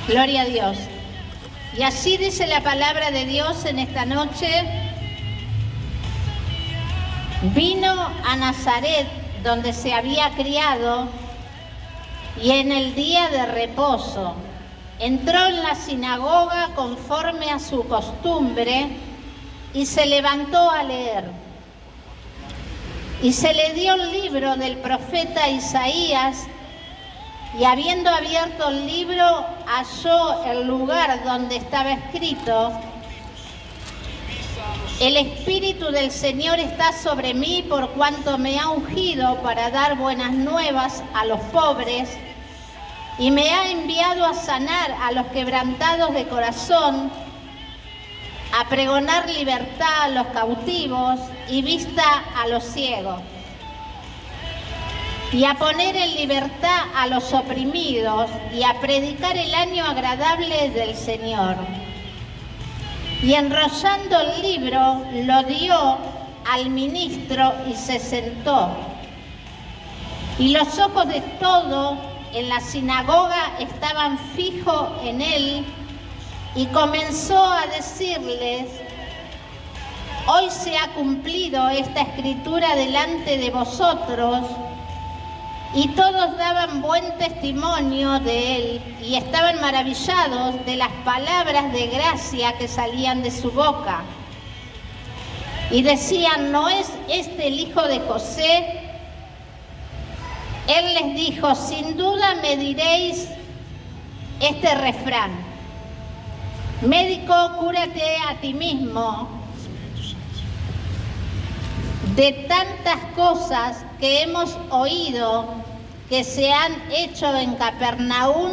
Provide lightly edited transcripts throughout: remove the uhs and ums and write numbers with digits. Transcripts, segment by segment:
Gloria a Dios. Y así dice la palabra de Dios en esta noche. Vino a Nazaret, donde se había criado, y en el día de reposo entró en la sinagoga conforme a su costumbre y se levantó a leer. Y se le dio el libro del profeta Isaías, y habiendo abierto el libro, halló el lugar donde estaba escrito: El Espíritu del Señor está sobre mí, por cuanto me ha ungido para dar buenas nuevas a los pobres, y me ha enviado a sanar a los quebrantados de corazón, a pregonar libertad a los cautivos y vista a los ciegos, y a poner en libertad a los oprimidos, y a predicar el año agradable del Señor. Y enrollando el libro, lo dio al ministro y se sentó. Y los ojos de todos en la sinagoga estaban fijos en él, y comenzó a decirles: Hoy se ha cumplido esta escritura delante de vosotros. Y todos daban buen testimonio de él y estaban maravillados de las palabras de gracia que salían de su boca. Y decían: ¿no es este el hijo de José? Él les dijo: sin duda me diréis este refrán: médico, cúrate a ti mismo. De tantas cosas que hemos oído que se han hecho en Capernaum,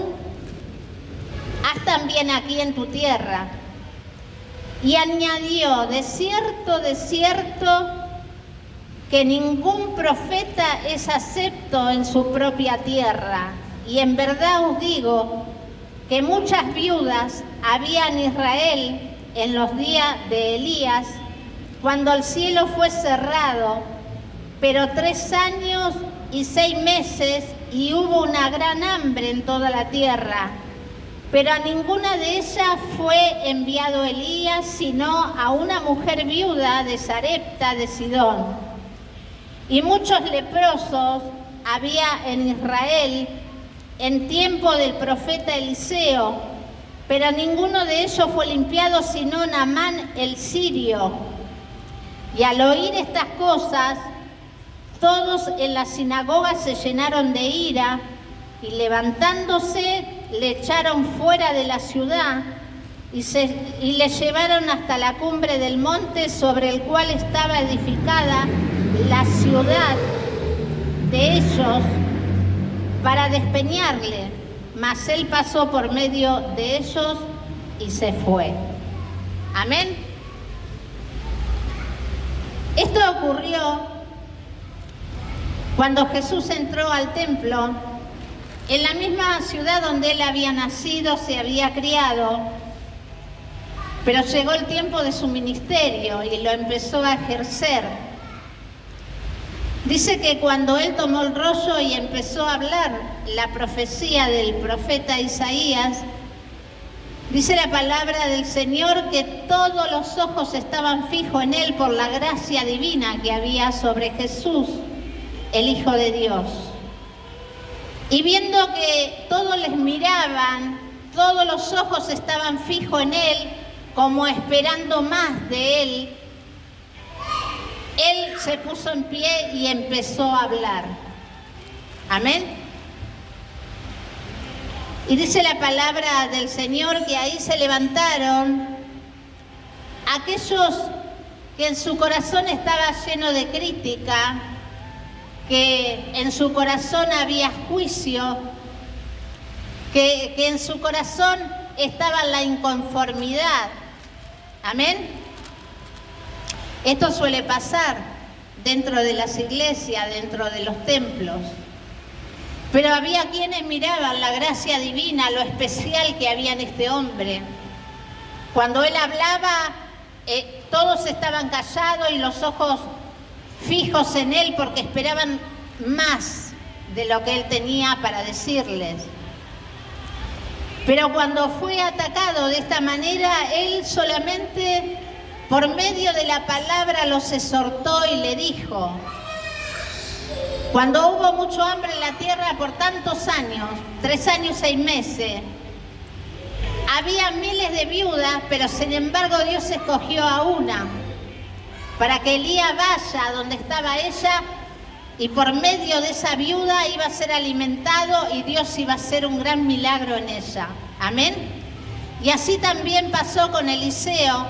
haz también aquí en tu tierra. Y añadió: de cierto, que ningún profeta es acepto en su propia tierra. Y en verdad os digo que muchas viudas había en Israel en los días de Elías, cuando el cielo fue cerrado, pero 3 años y 6 meses, y hubo una gran hambre en toda la tierra. Pero a ninguna de ellas fue enviado Elías, sino a una mujer viuda de Sarepta de Sidón. Y muchos leprosos había en Israel en tiempo del profeta Eliseo, pero ninguno de ellos fue limpiado, sino Naamán el sirio. Y al oír estas cosas, todos en la sinagoga se llenaron de ira, y levantándose le echaron fuera de la ciudad y le llevaron hasta la cumbre del monte sobre el cual estaba edificada la ciudad de ellos, para despeñarle. Mas él pasó por medio de ellos y se fue. Amén. Esto ocurrió cuando Jesús entró al templo, en la misma ciudad donde él había nacido, se había criado, pero llegó el tiempo de su ministerio y lo empezó a ejercer. Dice que cuando él tomó el rollo y empezó a hablar la profecía del profeta Isaías, dice la palabra del Señor que todos los ojos estaban fijos en él por la gracia divina que había sobre Jesús, el Hijo de Dios. Y viendo que todos les miraban, todos los ojos estaban fijos en él, como esperando más de él, él se puso en pie y empezó a hablar. Amén. Y dice la palabra del Señor que ahí se levantaron aquellos que en su corazón estaba lleno de crítica, que en su corazón había juicio, que en su corazón estaba la inconformidad. Amén. Esto suele pasar dentro de las iglesias, dentro de los templos. Pero había quienes miraban la gracia divina, lo especial que había en este hombre. Cuando él hablaba, todos estaban callados y los ojos fijos en él, porque esperaban más de lo que él tenía para decirles. Pero cuando fue atacado de esta manera, él solamente por medio de la palabra los exhortó y le dijo: cuando hubo mucho hambre en la tierra por tantos años, 3 años, 6 meses, había miles de viudas, pero sin embargo Dios escogió a una para que Elías vaya donde estaba ella, y por medio de esa viuda iba a ser alimentado y Dios iba a hacer un gran milagro en ella. Amén. Y así también pasó con Eliseo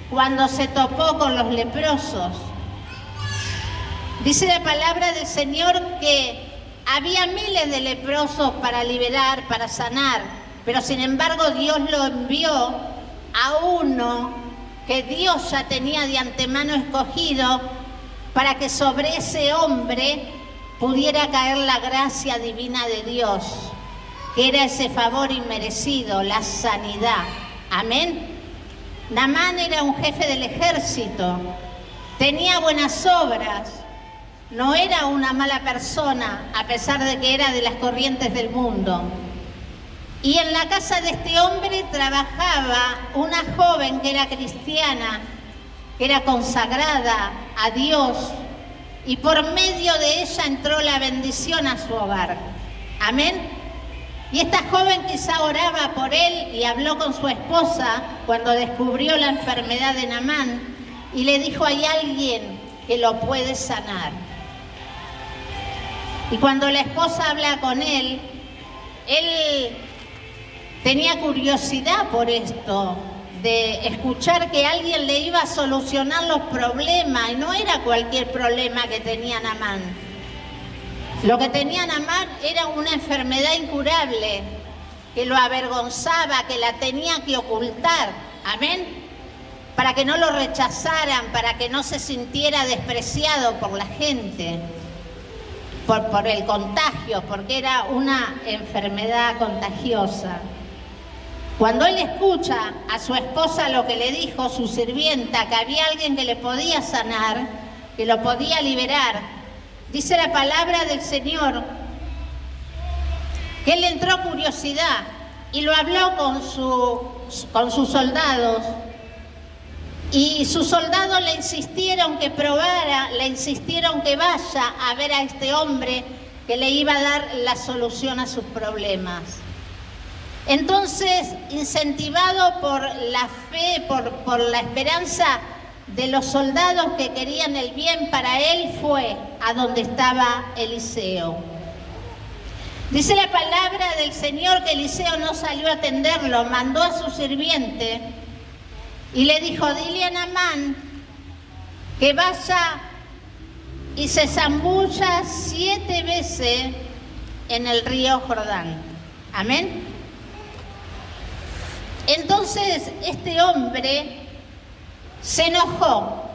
cuando se topó con los leprosos. Dice la palabra del Señor que había miles de leprosos para liberar, para sanar, pero sin embargo Dios lo envió a uno que Dios ya tenía de antemano escogido para que sobre ese hombre pudiera caer la gracia divina de Dios, que era ese favor inmerecido, la sanidad. Amén. Naamán era un jefe del ejército, tenía buenas obras, no era una mala persona, a pesar de que era de las corrientes del mundo. Y en la casa de este hombre trabajaba una joven que era cristiana, que era consagrada a Dios, y por medio de ella entró la bendición a su hogar. Amén. Y esta joven quizá oraba por él y habló con su esposa cuando descubrió la enfermedad de Naamán y le dijo: hay alguien que lo puede sanar. Y cuando la esposa habla con él tenía curiosidad por esto, de escuchar que alguien le iba a solucionar los problemas, y no era cualquier problema que tenía Naamán. Lo que tenía Naamán era una enfermedad incurable, que lo avergonzaba, que la tenía que ocultar. Amén. Para que no lo rechazaran, para que no se sintiera despreciado por la gente, por el contagio, porque era una enfermedad contagiosa. Cuando él escucha a su esposa lo que le dijo su sirvienta, que había alguien que le podía sanar, que lo podía liberar, dice la palabra del Señor que él le entró curiosidad y lo habló con sus soldados. Y sus soldados le insistieron que probara, le insistieron que vaya a ver a este hombre que le iba a dar la solución a sus problemas. Entonces, incentivado por la fe, por la esperanza de los soldados que querían el bien para él, fue a donde estaba Eliseo. Dice la palabra del Señor que Eliseo no salió a atenderlo, mandó a su sirviente y le dijo: dile a Naamán que vaya y se zambulla 7 veces en el río Jordán. Amén. Entonces este hombre se enojó,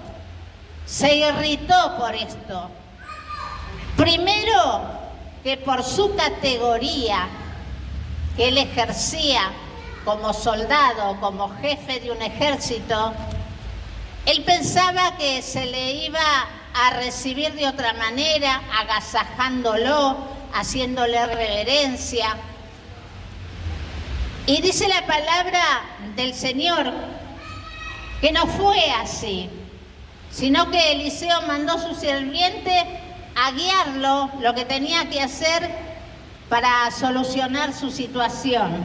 se irritó por esto. Primero, que por su categoría que él ejercía como soldado, como jefe de un ejército, él pensaba que se le iba a recibir de otra manera, agasajándolo, haciéndole reverencia. Y dice la palabra del Señor que no fue así, sino que Eliseo mandó a su sirviente a guiarlo lo que tenía que hacer para solucionar su situación.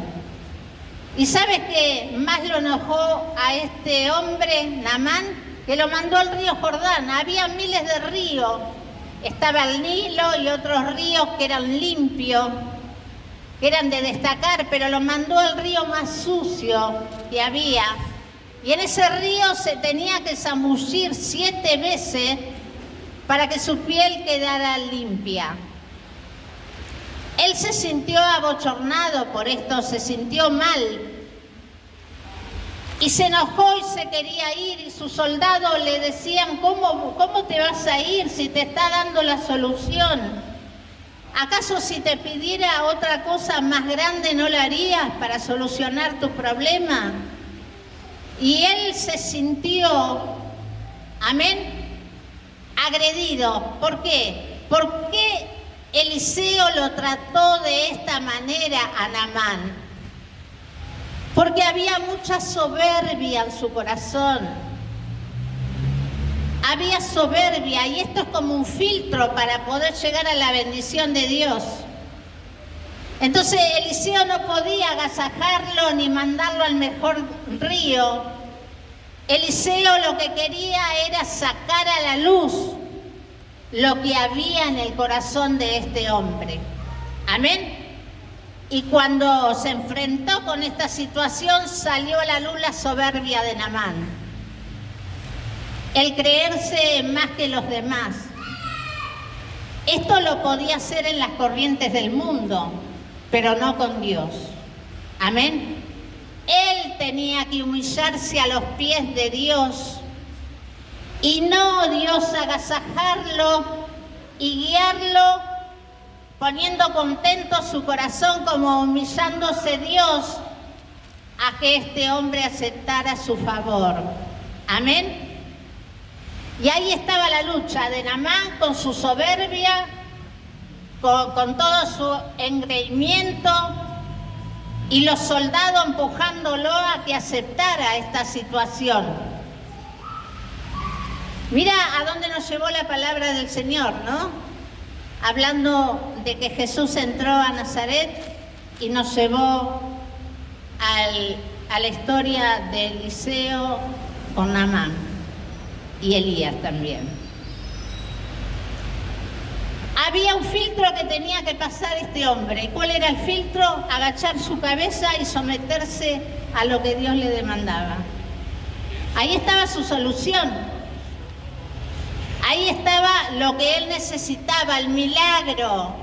¿Y sabes qué más lo enojó a este hombre, Naamán? Que lo mandó al río Jordán. Había miles de ríos, estaba el Nilo y otros ríos que eran limpios, que eran de destacar, pero lo mandó al río más sucio que había. Y en ese río se tenía que zambullir 7 veces para que su piel quedara limpia. Él se sintió abochornado por esto, se sintió mal. Y se enojó y se quería ir, y sus soldados le decían: ¿Cómo te vas a ir si te está dando la solución? ¿Acaso si te pidiera otra cosa más grande no la harías para solucionar tu problema? Y él se sintió, amén, agredido. ¿Por qué? ¿Por qué Eliseo lo trató de esta manera a Naamán? porque había mucha soberbia en su corazón. Había soberbia, y esto es como un filtro para poder llegar a la bendición de Dios. Entonces Eliseo no podía agasajarlo ni mandarlo al mejor río. Eliseo lo que quería era sacar a la luz lo que había en el corazón de este hombre. Amén. Y cuando se enfrentó con esta situación, salió a la luz la soberbia de Naamán. El creerse más que los demás. Esto lo podía hacer en las corrientes del mundo, pero no con Dios. Amén. Él tenía que humillarse a los pies de Dios y no Dios agasajarlo y guiarlo, poniendo contento su corazón como humillándose Dios a que este hombre aceptara su favor. Amén. Y ahí estaba la lucha de Naamán con su soberbia, con todo su engreimiento, y los soldados empujándolo a que aceptara esta situación. Mira a dónde nos llevó la palabra del Señor, ¿no? Hablando de que Jesús entró a Nazaret y nos llevó a la historia de Eliseo con Naamán y Elías también. Había un filtro que tenía que pasar este hombre. ¿Cuál era el filtro? Agachar su cabeza y someterse a lo que Dios le demandaba. Ahí estaba su solución. Ahí estaba lo que él necesitaba, el milagro.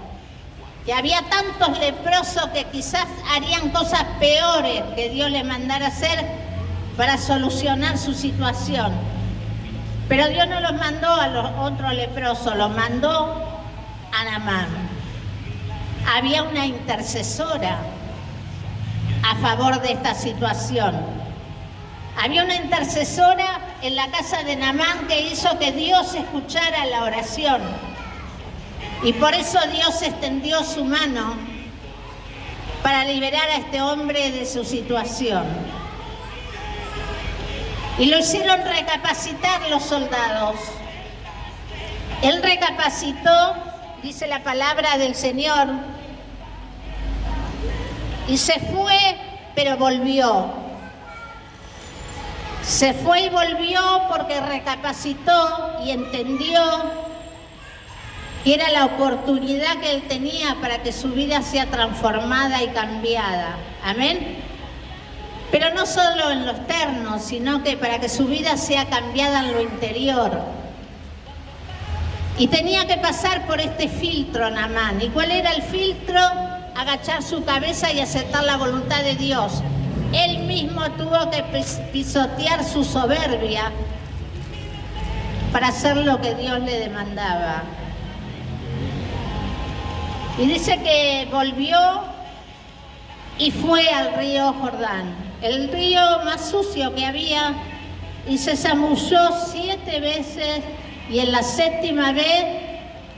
Que había tantos leprosos que quizás harían cosas peores que Dios le mandara hacer para solucionar su situación. Pero Dios no los mandó a los otros leprosos, los mandó a Naamán. Había una intercesora a favor de esta situación. Había una intercesora en la casa de Naamán que hizo que Dios escuchara la oración. Y por eso Dios extendió su mano para liberar a este hombre de su situación. Y lo hicieron recapacitar los soldados. Él recapacitó, dice la palabra del Señor, y se fue, pero volvió. Se fue y volvió porque recapacitó y entendió que era la oportunidad que él tenía para que su vida sea transformada y cambiada. Amén. Pero no solo en lo externo, sino que para que su vida sea cambiada en lo interior. Y tenía que pasar por este filtro, Naamán. ¿Y cuál era el filtro? Agachar su cabeza y aceptar la voluntad de Dios. Él mismo tuvo que pisotear su soberbia para hacer lo que Dios le demandaba. Y dice que volvió y fue al río Jordán, el río más sucio que había, y se zamulló 7 veces, y en la 7ª vez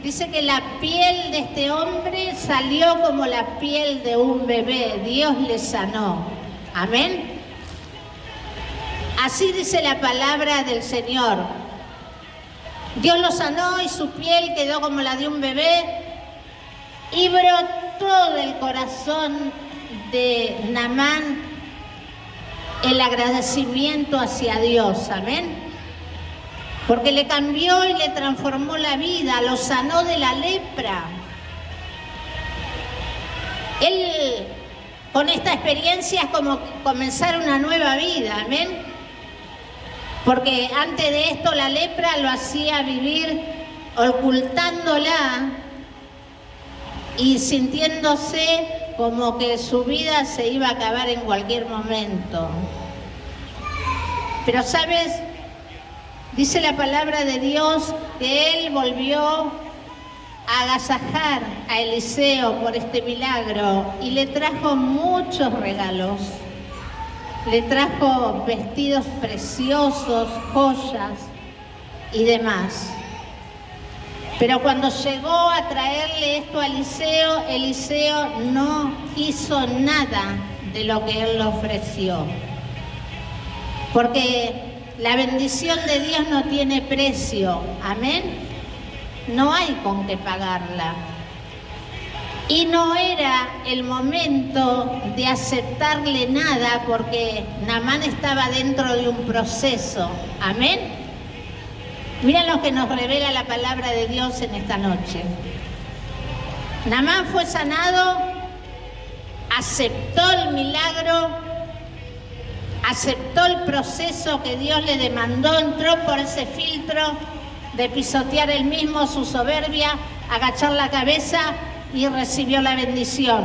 dice que la piel de este hombre salió como la piel de un bebé. Dios le sanó. Amén. Así dice la palabra del Señor. Dios lo sanó y su piel quedó como la de un bebé, y brotó del corazón de Naamán el agradecimiento hacia Dios. Amén. Porque le cambió y le transformó la vida, lo sanó de la lepra. Él, con esta experiencia, es como comenzar una nueva vida. Amén. Porque antes de esto la lepra lo hacía vivir ocultándola y sintiéndose como que su vida se iba a acabar en cualquier momento. Pero ¿sabes? Dice la palabra de Dios que él volvió a agasajar a Eliseo por este milagro y le trajo muchos regalos. Le trajo vestidos preciosos, joyas y demás. Pero cuando llegó a traerle esto a Eliseo, Eliseo no hizo nada de lo que él le ofreció. Porque la bendición de Dios no tiene precio, amén. No hay con qué pagarla. Y no era el momento de aceptarle nada porque Naamán estaba dentro de un proceso, amén. Miren lo que nos revela la palabra de Dios en esta noche. Naamán fue sanado, aceptó el milagro, aceptó el proceso que Dios le demandó, entró por ese filtro de pisotear él mismo su soberbia, agachar la cabeza y recibió la bendición.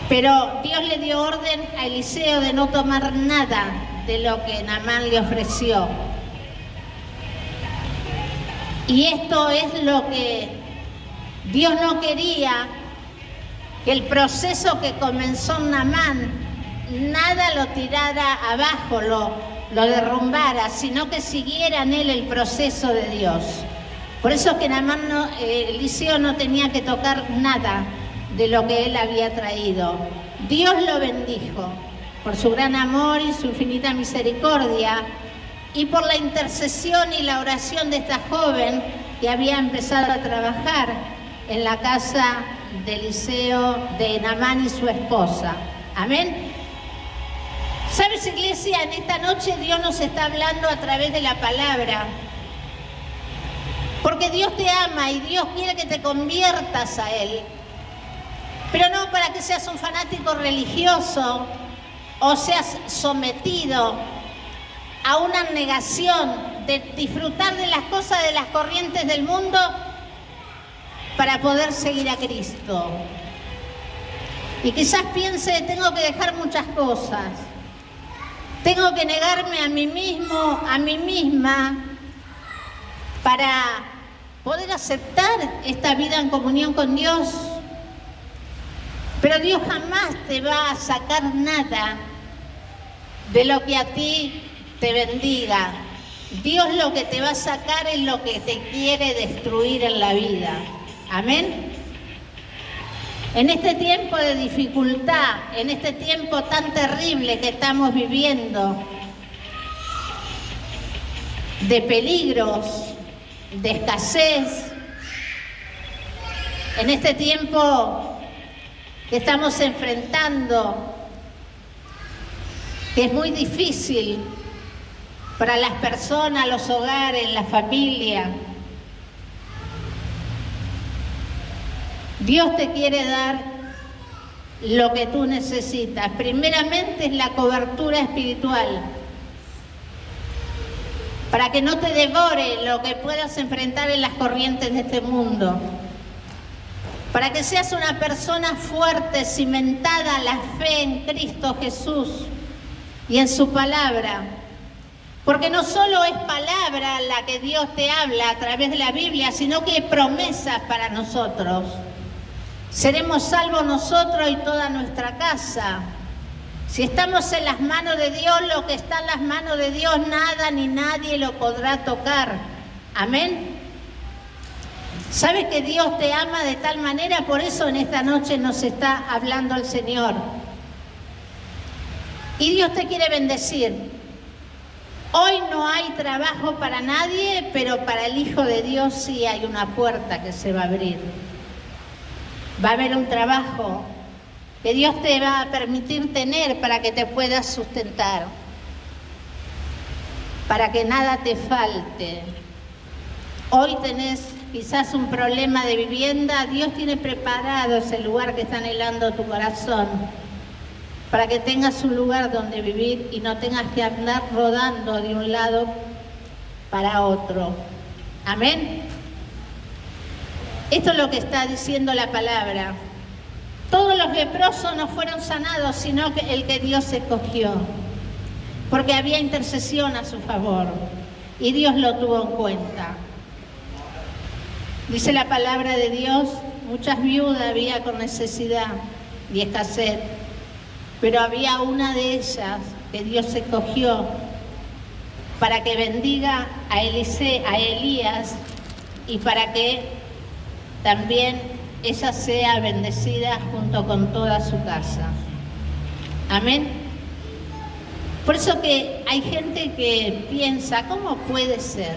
Pero Dios le dio orden a Eliseo de no tomar nada de lo que Naamán le ofreció. Y esto es lo que Dios no quería, que el proceso que comenzó Naamán, nada lo tirara abajo, lo derrumbara, sino que siguiera en él el proceso de Dios. Por eso que Eliseo no tenía que tocar nada de lo que él había traído. Dios lo bendijo por su gran amor y su infinita misericordia y por la intercesión y la oración de esta joven que había empezado a trabajar en la casa de Eliseo, de Naamán y su esposa. Amén. ¿Sabes, iglesia? En esta noche Dios nos está hablando a través de la palabra. Porque Dios te ama y Dios quiere que te conviertas a Él. Pero no para que seas un fanático religioso o seas sometido a una negación de disfrutar de las cosas de las corrientes del mundo para poder seguir a Cristo. Y quizás piense, tengo que dejar muchas cosas. Tengo que negarme a mí mismo, a mí misma, para poder aceptar esta vida en comunión con Dios. Pero Dios jamás te va a sacar nada de lo que a ti te bendiga. Dios lo que te va a sacar es lo que te quiere destruir en la vida. Amén. En este tiempo de dificultad, en este tiempo tan terrible que estamos viviendo, de peligros, de escasez, en este tiempo que estamos enfrentando, que es muy difícil para las personas, los hogares, la familia. Dios te quiere dar lo que tú necesitas. Primeramente es la cobertura espiritual, para que no te devore lo que puedas enfrentar en las corrientes de este mundo, para que seas una persona fuerte, cimentada en la fe en Cristo Jesús y en su palabra. Porque no solo es palabra la que Dios te habla a través de la Biblia, sino que hay promesas para nosotros. Seremos salvos nosotros y toda nuestra casa. Si estamos en las manos de Dios, lo que está en las manos de Dios, nada ni nadie lo podrá tocar. Amén. ¿Sabes que Dios te ama de tal manera? Por eso en esta noche nos está hablando el Señor. Y Dios te quiere bendecir. Hoy no hay trabajo para nadie, pero para el Hijo de Dios sí hay una puerta que se va a abrir. Va a haber un trabajo que Dios te va a permitir tener para que te puedas sustentar, para que nada te falte. Hoy tenés quizás un problema de vivienda, Dios tiene preparado ese lugar que está anhelando tu corazón, para que tengas un lugar donde vivir y no tengas que andar rodando de un lado para otro. Amén. Esto es lo que está diciendo la palabra. Todos los leprosos no fueron sanados, sino que el que Dios escogió, porque había intercesión a su favor y Dios lo tuvo en cuenta. Dice la palabra de Dios, muchas viudas había con necesidad y escasez, pero había una de ellas que Dios escogió para que bendiga a Elías y para que también ella sea bendecida junto con toda su casa. Amén. Por eso que hay gente que piensa, ¿cómo puede ser?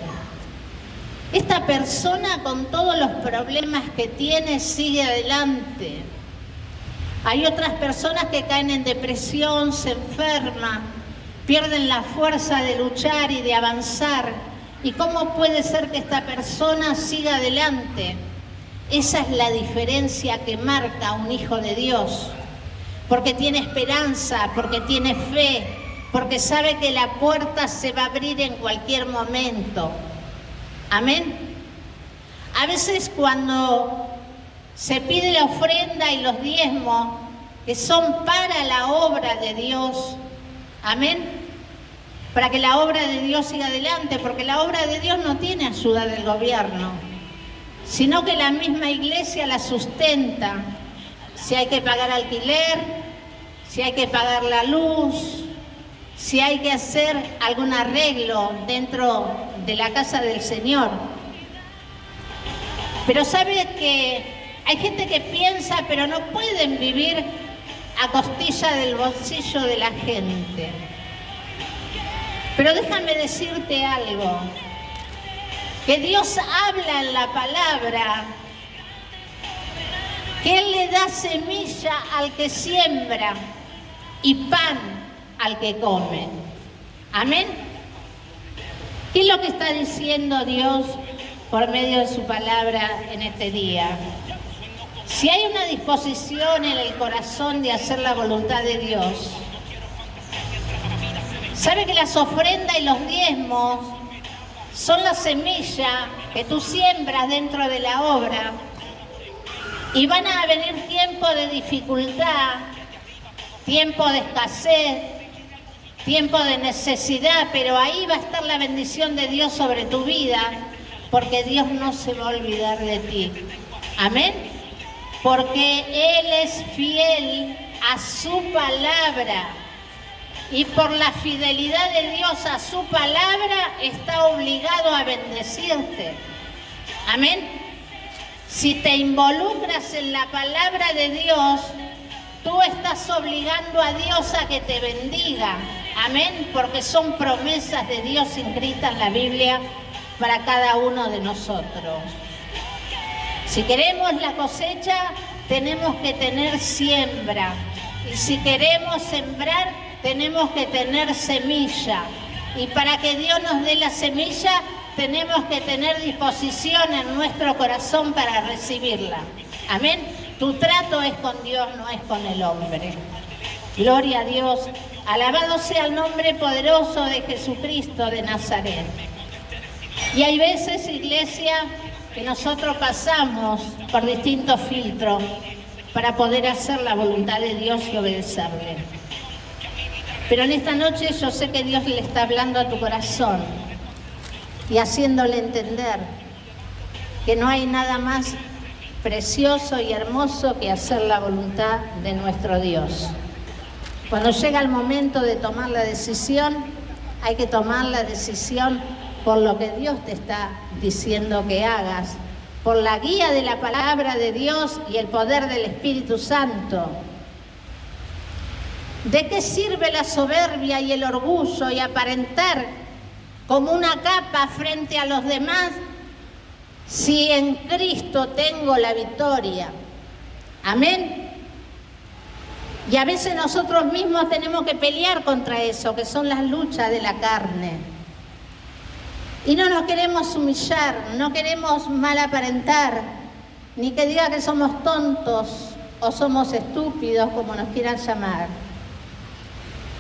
Esta persona con todos los problemas que tiene sigue adelante. Hay otras personas que caen en depresión, se enferman, pierden la fuerza de luchar y de avanzar. ¿Y cómo puede ser que esta persona siga adelante? Esa es la diferencia que marca a un hijo de Dios. Porque tiene esperanza, porque tiene fe, porque sabe que la puerta se va a abrir en cualquier momento. Amén. A veces cuando se pide la ofrenda y los diezmos, que son para la obra de Dios, amén, para que la obra de Dios siga adelante, porque la obra de Dios no tiene ayuda del gobierno, sino que la misma iglesia la sustenta. Si hay que pagar alquiler, si hay que pagar la luz, si hay que hacer algún arreglo dentro de la casa del Señor. Pero sabe que hay gente que piensa, pero no pueden vivir a costilla del bolsillo de la gente. Pero déjame decirte algo, que Dios habla en la palabra, que Él le da semilla al que siembra y pan al que come. Amén. ¿Qué es lo que está diciendo Dios por medio de su palabra en este día? Si hay una disposición en el corazón de hacer la voluntad de Dios, sabe que las ofrendas y los diezmos son la semilla que tú siembras dentro de la obra, y van a venir tiempos de dificultad, tiempo de escasez, tiempo de necesidad, pero ahí va a estar la bendición de Dios sobre tu vida, porque Dios no se va a olvidar de ti. Amén. Porque Él es fiel a su palabra, y por la fidelidad de Dios a su palabra está obligado a bendecirte. Amén. Si te involucras en la palabra de Dios, tú estás obligando a Dios a que te bendiga. Amén, porque son promesas de Dios inscritas en la Biblia para cada uno de nosotros. Si queremos la cosecha, tenemos que tener siembra. Y si queremos sembrar, tenemos que tener semilla. Y para que Dios nos dé la semilla, tenemos que tener disposición en nuestro corazón para recibirla. Amén. Tu trato es con Dios, no es con el hombre. Gloria a Dios. Alabado sea el nombre poderoso de Jesucristo de Nazaret. Y hay veces, iglesia, que nosotros pasamos por distintos filtros para poder hacer la voluntad de Dios y obedecerle. Pero en esta noche yo sé que Dios le está hablando a tu corazón y haciéndole entender que no hay nada más precioso y hermoso que hacer la voluntad de nuestro Dios. Cuando llega el momento de tomar la decisión, hay que tomar la decisión por lo que Dios te está diciendo que hagas, por la guía de la palabra de Dios y el poder del Espíritu Santo. ¿De qué sirve la soberbia y el orgullo y aparentar como una capa frente a los demás si en Cristo tengo la victoria? Amén. Y a veces nosotros mismos tenemos que pelear contra eso, que son las luchas de la carne. Y no nos queremos humillar, no queremos mal aparentar, ni que diga que somos tontos o somos estúpidos, como nos quieran llamar.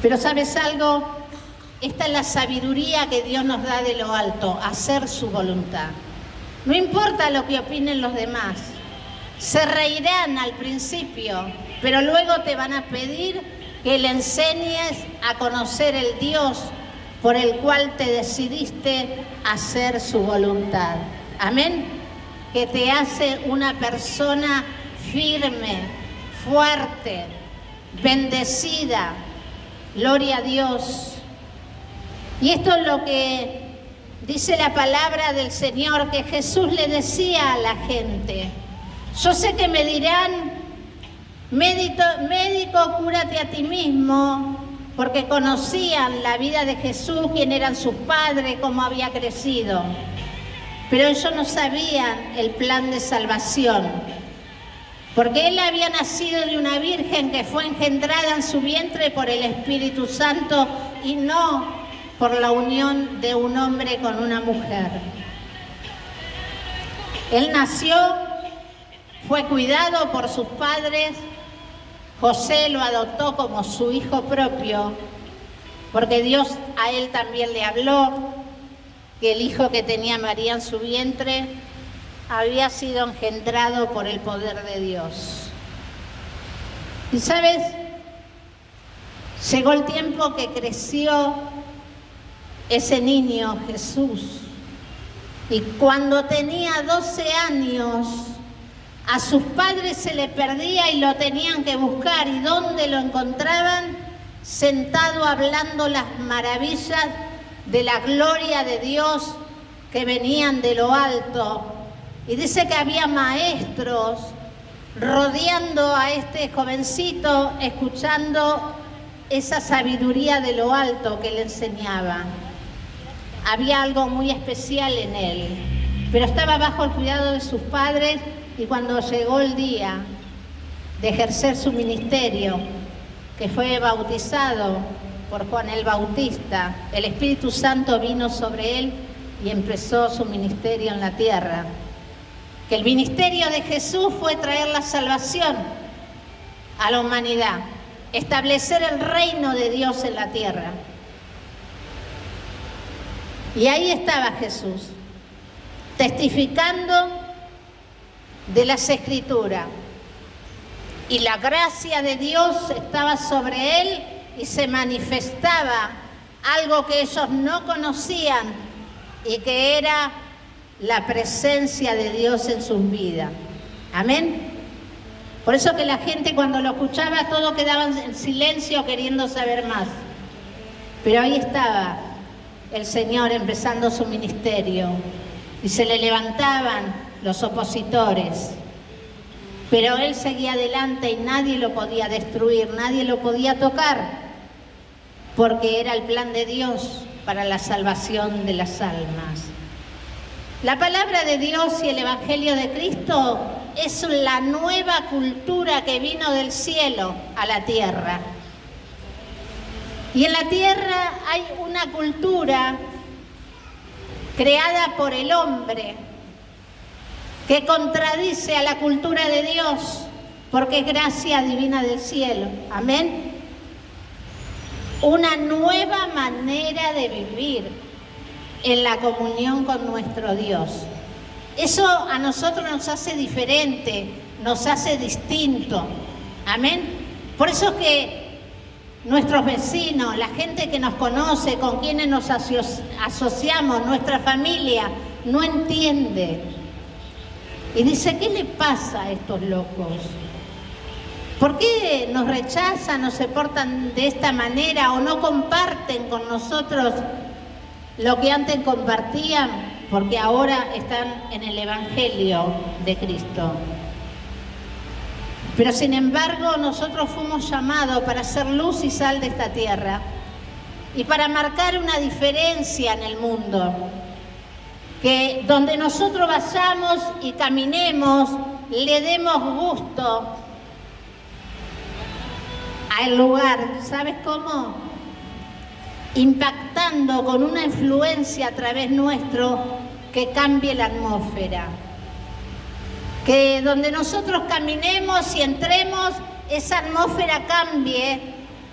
Pero ¿sabes algo? Esta es la sabiduría que Dios nos da de lo alto, hacer su voluntad. No importa lo que opinen los demás. Se reirán al principio, pero luego te van a pedir que le enseñes a conocer el Dios por el cual te decidiste hacer su voluntad. Amén. Que te hace una persona firme, fuerte, bendecida. Gloria a Dios. Y esto es lo que dice la palabra del Señor, que Jesús le decía a la gente. Yo sé que me dirán, Médico, cúrate a ti mismo, porque conocían la vida de Jesús, quién eran sus padres, cómo había crecido. Pero ellos no sabían el plan de salvación, porque él había nacido de una virgen que fue engendrada en su vientre por el Espíritu Santo y no por la unión de un hombre con una mujer. Él nació, fue cuidado por sus padres. José lo adoptó como su hijo propio, porque Dios a él también le habló que el hijo que tenía María en su vientre había sido engendrado por el poder de Dios. Y sabes, llegó el tiempo que creció ese niño Jesús, y cuando tenía 12 años, a sus padres se le perdía y lo tenían que buscar. ¿Y dónde lo encontraban? Sentado hablando las maravillas de la gloria de Dios que venían de lo alto. Y dice que había maestros rodeando a este jovencito, escuchando esa sabiduría de lo alto que le enseñaba. Había algo muy especial en él, pero estaba bajo el cuidado de sus padres. Y cuando llegó el día de ejercer su ministerio, que fue bautizado por Juan el Bautista, el Espíritu Santo vino sobre él y empezó su ministerio en la tierra. Que el ministerio de Jesús fue traer la salvación a la humanidad, establecer el reino de Dios en la tierra. Y ahí estaba Jesús, testificando de las Escrituras, y la gracia de Dios estaba sobre él y se manifestaba algo que ellos no conocían y que era la presencia de Dios en sus vidas. Amén. Por eso que la gente cuando lo escuchaba todo quedaba en silencio queriendo saber más. Pero ahí estaba el Señor empezando su ministerio y se le levantaban los opositores, pero él seguía adelante y nadie lo podía destruir, nadie lo podía tocar, porque era el plan de Dios para la salvación de las almas. La palabra de Dios y el Evangelio de Cristo es la nueva cultura que vino del cielo a la tierra. Y en la tierra hay una cultura creada por el hombre, que contradice a la cultura de Dios, porque es gracia divina del cielo. Amén. Una nueva manera de vivir en la comunión con nuestro Dios. Eso a nosotros nos hace diferente, nos hace distinto. Amén. Por eso es que nuestros vecinos, la gente que nos conoce, con quienes nos asociamos, nuestra familia, no entiende. Y dice, ¿qué le pasa a estos locos? ¿Por qué nos rechazan o se portan de esta manera o no comparten con nosotros lo que antes compartían? Porque ahora están en el Evangelio de Cristo. Pero sin embargo, nosotros fuimos llamados para ser luz y sal de esta tierra y para marcar una diferencia en el mundo. Que donde nosotros vayamos y caminemos, le demos gusto al lugar. ¿Sabes cómo? Impactando con una influencia a través nuestro que cambie la atmósfera. Que donde nosotros caminemos y entremos, esa atmósfera cambie.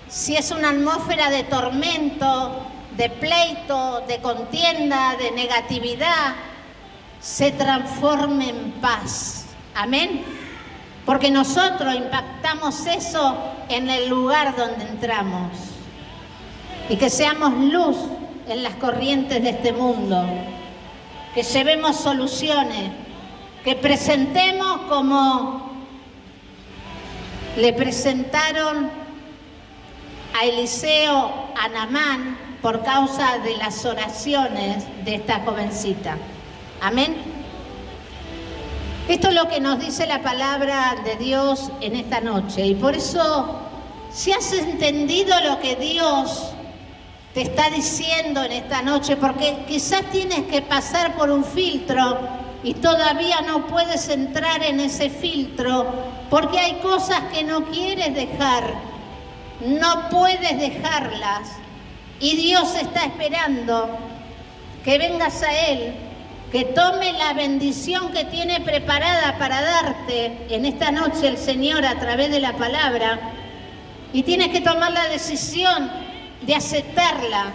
Si es una atmósfera de tormento, de pleito, de contienda, de negatividad, se transforme en paz. Amén. Porque nosotros impactamos eso en el lugar donde entramos. Y que seamos luz en las corrientes de este mundo. Que llevemos soluciones. Que presentemos como le presentaron a Eliseo, a Naamán, por causa de las oraciones de esta jovencita. Amén. Esto es lo que nos dice la palabra de Dios en esta noche. Y por eso, si has entendido lo que Dios te está diciendo en esta noche, porque quizás tienes que pasar por un filtro y todavía no puedes entrar en ese filtro, porque hay cosas que no quieres dejar, no puedes dejarlas. Y Dios está esperando que vengas a Él, que tome la bendición que tiene preparada para darte en esta noche el Señor a través de la palabra. Y tienes que tomar la decisión de aceptarla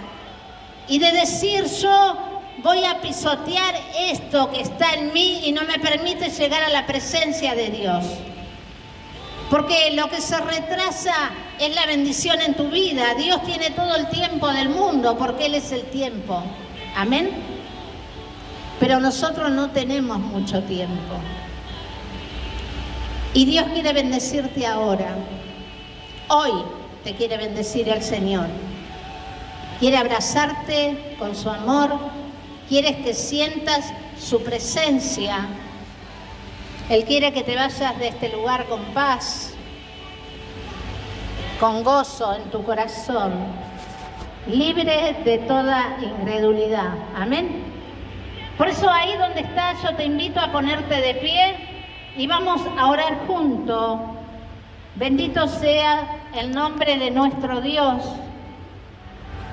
y de decir: yo voy a pisotear esto que está en mí y no me permite llegar a la presencia de Dios. Porque lo que se retrasa es la bendición en tu vida. Dios tiene todo el tiempo del mundo porque Él es el tiempo. Amén. Pero nosotros no tenemos mucho tiempo. Y Dios quiere bendecirte ahora. Hoy te quiere bendecir el Señor. Quiere abrazarte con su amor. Quiere que sientas su presencia. Él quiere que te vayas de este lugar con paz, con gozo en tu corazón, libre de toda incredulidad. Amén. Por eso ahí donde estás, yo te invito a ponerte de pie y vamos a orar juntos. Bendito sea el nombre de nuestro Dios.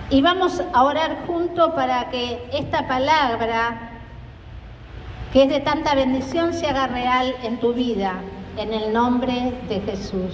Y vamos a orar juntos para que esta palabra, que es de tanta bendición, se haga real en tu vida, en el nombre de Jesús.